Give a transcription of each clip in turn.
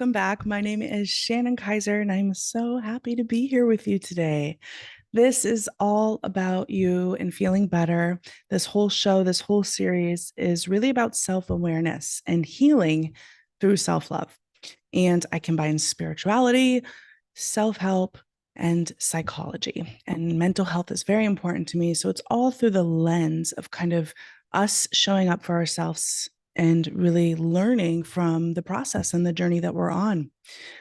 welcome back. My name is Shannon Kaiser, and I'm so happy to be here with you today. This is all about you and feeling better. This whole show, this whole series is really about self-awareness and healing through self-love. And I combine spirituality, self-help, and psychology. And mental health is very important to me. So it's all through the lens of kind of us showing up for ourselves and really learning from the process and the journey that we're on.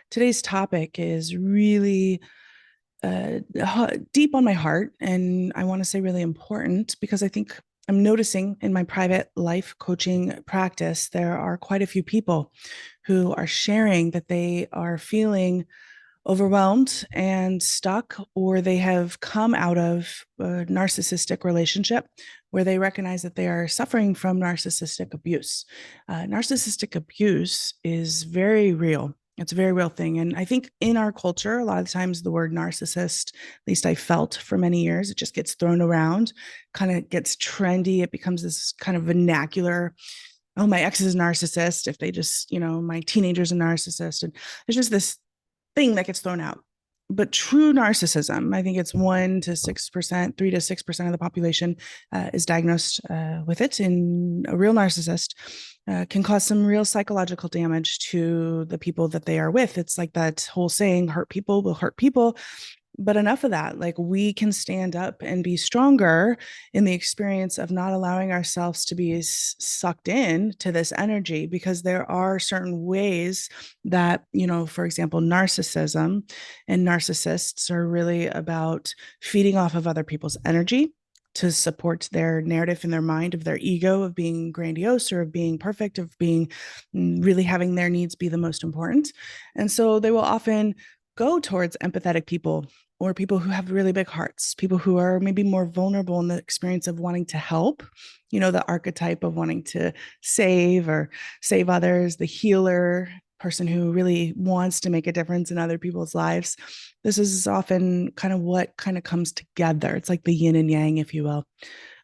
Today's topic is really deep on my heart, and I want to say really important because I think I'm noticing in my private life coaching practice, there are quite a few people who are sharing that they are feeling overwhelmed and stuck, or they have come out of a narcissistic relationship where they recognize that they are suffering from narcissistic abuse. Narcissistic abuse is very real. It's a very real thing. And I think in our culture, a lot of the times the word narcissist, at least I felt for many years, it just gets thrown around, kind of gets trendy. It becomes this kind of vernacular. Oh, my ex is a narcissist. If they just, my teenager's a narcissist. And there's just this thing that gets thrown out. But true narcissism, I think it's 1 to 6%, 3 to 6% of the population is diagnosed with it. And a real narcissist can cause some real psychological damage to the people that they are with. It's like that whole saying, hurt people will hurt people. But enough of that. Like, we can stand up and be stronger in the experience of not allowing ourselves to be sucked in to this energy, because there are certain ways that, for example, narcissism and narcissists are really about feeding off of other people's energy to support their narrative in their mind of their ego, of being grandiose or of being perfect, of being really having their needs be the most important. And so they will often go towards empathetic people or people who have really big hearts, people who are maybe more vulnerable in the experience of wanting to help, the archetype of wanting to save or save others, the healer, person who really wants to make a difference in other people's lives. This is often kind of what kind of comes together. It's like the yin and yang, if you will.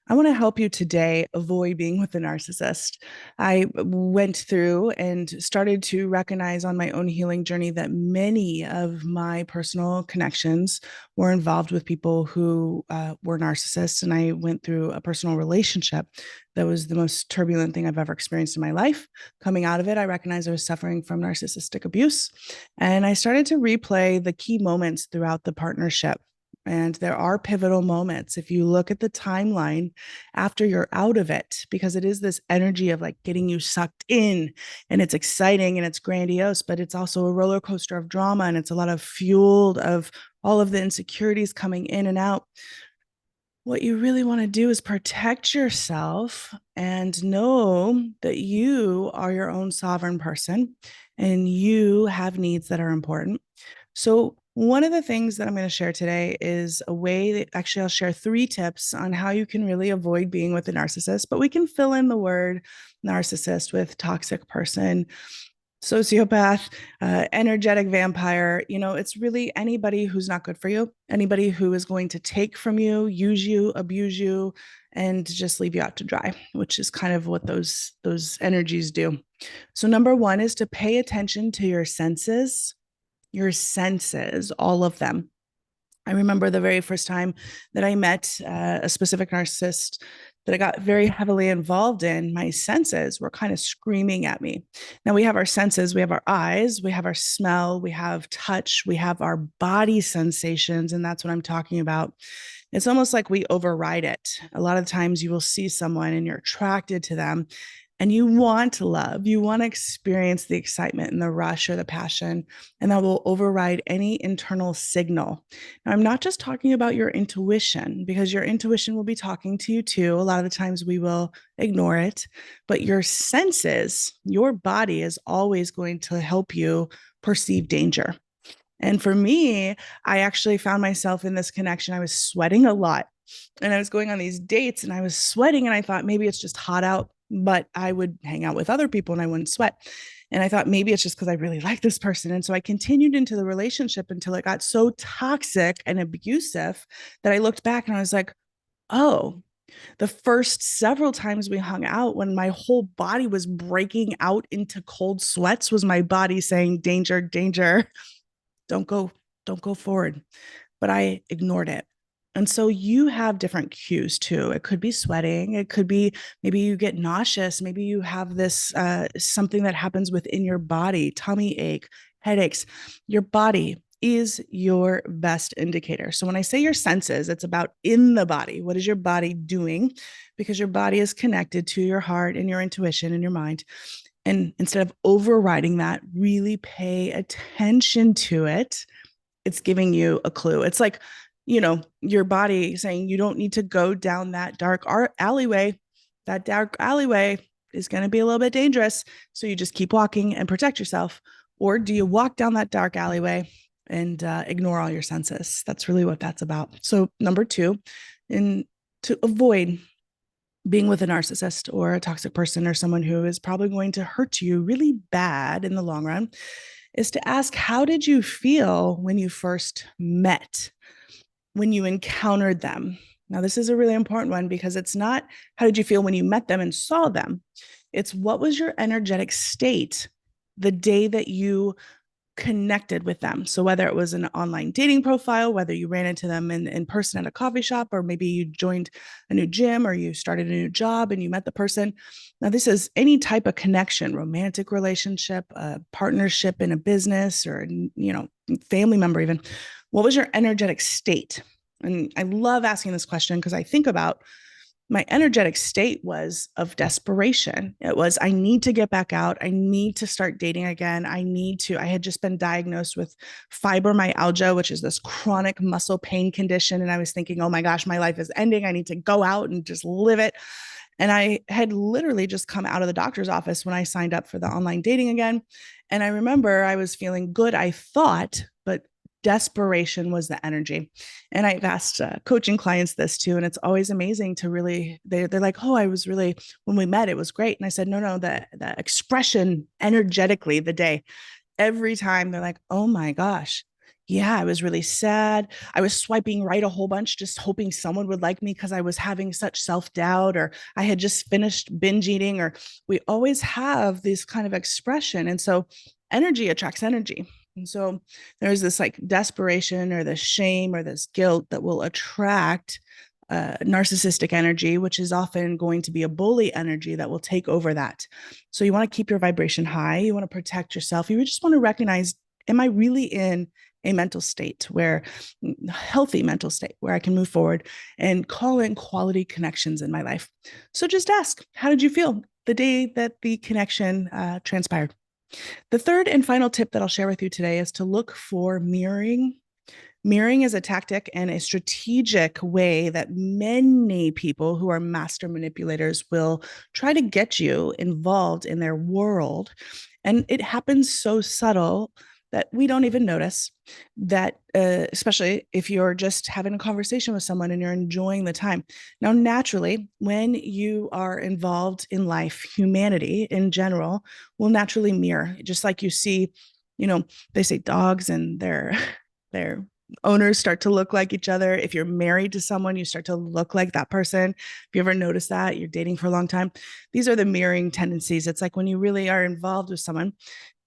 I want to help you today avoid being with a narcissist. I went through and started to recognize on my own healing journey that many of my personal connections were involved with people who were narcissists. And I went through a personal relationship that was the most turbulent thing I've ever experienced in my life. Coming out of it, I recognized I was suffering from narcissistic abuse. And I started to replay the key moments throughout the partnership. And there are pivotal moments if you look at the timeline after you're out of it, because it is this energy of like getting you sucked in, and it's exciting and it's grandiose, but it's also a roller coaster of drama, and it's a lot of fueled of all of the insecurities coming in and out. What you really want to do is protect yourself and know that you are your own sovereign person and you have needs that are important. So one of the things that I'm going to share today is a way that actually I'll share 3 tips on how you can really avoid being with a narcissist, but we can fill in the word narcissist with toxic person, sociopath, energetic vampire. It's really anybody who's not good for you, anybody who is going to take from you, use you, abuse you, and just leave you out to dry, which is kind of what those energies do. So number 1 is to pay attention to your senses, all of them. I remember the very first time that I met a specific narcissist that I got very heavily involved in. My senses were kind of screaming at me. Now, we have our senses, we have our eyes, we have our smell, we have touch, we have our body sensations, and that's what I'm talking about. It's almost like we override it. A lot of times you will see someone and you're attracted to them, and you want to love, you want to experience the excitement and the rush or the passion, and that will override any internal signal. Now, I'm not just talking about your intuition, because your intuition will be talking to you too. A lot of the times we will ignore it, but your senses, your body is always going to help you perceive danger. And for me, I actually found myself in this connection. I was sweating a lot, and I was going on these dates and I was sweating, and I thought maybe it's just hot out, but I would hang out with other people and I wouldn't sweat. And I thought maybe it's just because I really like this person. And so I continued into the relationship until it got so toxic and abusive that I looked back and I was like, oh, The first several times we hung out, when my whole body was breaking out into cold sweats, was my body saying, danger, danger, don't go, don't go forward. But I ignored it. And so you have different cues too. It could be sweating. It could be maybe you get nauseous. Maybe you have this something that happens within your body, tummy ache, headaches. Your body is your best indicator. So when I say your senses, it's about in the body. What is your body doing? Because your body is connected to your heart and your intuition and your mind. And instead of overriding that, really pay attention to it. It's giving you a clue. It's like, your body saying you don't need to go down that dark alleyway. That dark alleyway is going to be a little bit dangerous. So you just keep walking and protect yourself. Or do you walk down that dark alleyway and ignore all your senses? That's really what that's about. So number two, to avoid being with a narcissist or a toxic person or someone who is probably going to hurt you really bad in the long run, is to ask, how did you feel when you first met, when you encountered them? Now, this is a really important one, because it's not how did you feel when you met them and saw them. It's what was your energetic state the day that you connected with them. So whether it was an online dating profile, whether you ran into them in person at a coffee shop, or maybe you joined a new gym or you started a new job and you met the person. Now, this is any type of connection, romantic relationship, a partnership in a business, or, family member even. What was your energetic state? And I love asking this question because I think about my energetic state was of desperation. It was, I need to get back out. I need to start dating again. I had just been diagnosed with fibromyalgia, which is this chronic muscle pain condition. And I was thinking, oh my gosh, my life is ending. I need to go out and just live it. And I had literally just come out of the doctor's office when I signed up for the online dating again. And I remember I was feeling good, I thought, but desperation was the energy. And I've asked coaching clients this too. And it's always amazing to really, they're like, oh, I was really, when we met, it was great. And I said, no, the expression energetically the day, every time they're like, oh my gosh, yeah, I was really sad. I was swiping right a whole bunch, just hoping someone would like me because I was having such self-doubt, or I had just finished binge eating, or we always have this kind of expression. And so energy attracts energy. And so there's this like desperation or this shame or this guilt that will attract narcissistic energy, which is often going to be a bully energy that will take over that. So you want to keep your vibration high. You want to protect yourself. You just want to recognize, am I really in a mental state where, healthy mental state, where I can move forward and call in quality connections in my life? So just ask, how did you feel the day that the connection transpired? The third and final tip that I'll share with you today is to look for mirroring. Mirroring is a tactic and a strategic way that many people who are master manipulators will try to get you involved in their world. And it happens so subtle that we don't even notice that, especially if you're just having a conversation with someone and you're enjoying the time. Now, naturally, when you are involved in life, humanity in general will naturally mirror, just like you see, they say dogs and their owners start to look like each other. If you're married to someone, you start to look like that person. If you ever notice that, you're dating for a long time, these are the mirroring tendencies. It's like when you really are involved with someone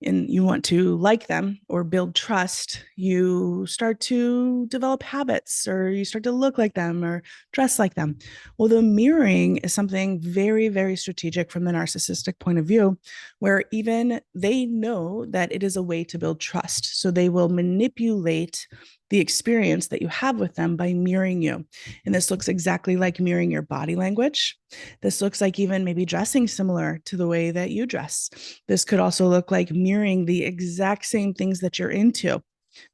and you want to like them or build trust, you start to develop habits, or you start to look like them or dress like them. Well, the mirroring is something very, very strategic from the narcissistic point of view, where even they know that it is a way to build trust. So they will manipulate the experience that you have with them by mirroring you. And this looks exactly like mirroring your body language. This looks like even maybe dressing similar to the way that you dress. This could also look like mirroring the exact same things that you're into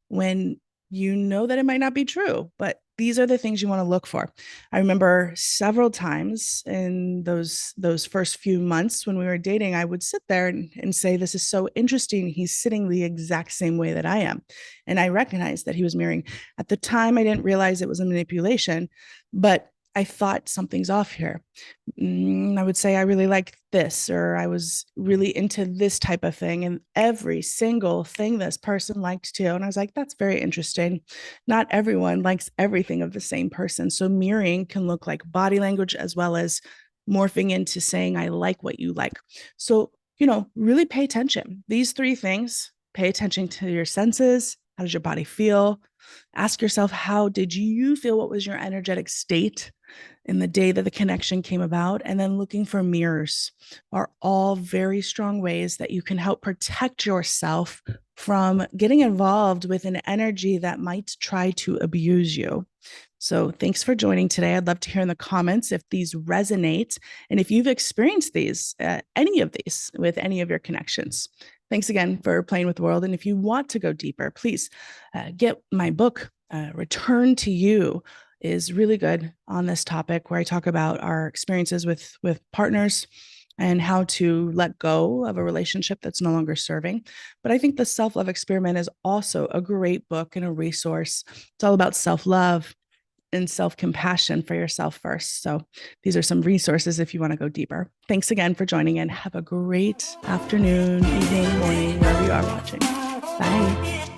when you know that it might not be true, but these are the things you want to look for. I remember several times in those first few months when we were dating, I would sit there and say, this is so interesting. He's sitting the exact same way that I am. And I recognized that he was mirroring. At the time, I didn't realize it was a manipulation, but I thought something's off here. I would say I really like this, or I was really into this type of thing. And every single thing this person liked too. And I was like, that's very interesting. Not everyone likes everything of the same person. So mirroring can look like body language as well as morphing into saying, I like what you like. So, really pay attention. These three things: pay attention to your senses. How does your body feel? Ask yourself, how did you feel? What was your energetic state in the day that the connection came about? And then looking for mirrors are all very strong ways that you can help protect yourself from getting involved with an energy that might try to abuse you. So thanks for joining today. I'd love to hear in the comments if these resonate and if you've experienced any of these with any of your connections. Thanks again for playing with the world. And if you want to go deeper, please get my book, Return to You, is really good on this topic, where I talk about our experiences with partners and how to let go of a relationship that's no longer serving. But I think the Self-Love Experiment is also a great book and a resource. It's all about self-love and self-compassion for yourself first. So these are some resources if you want to go deeper. Thanks again for joining in. Have a great afternoon, evening, morning, wherever you are watching. Bye.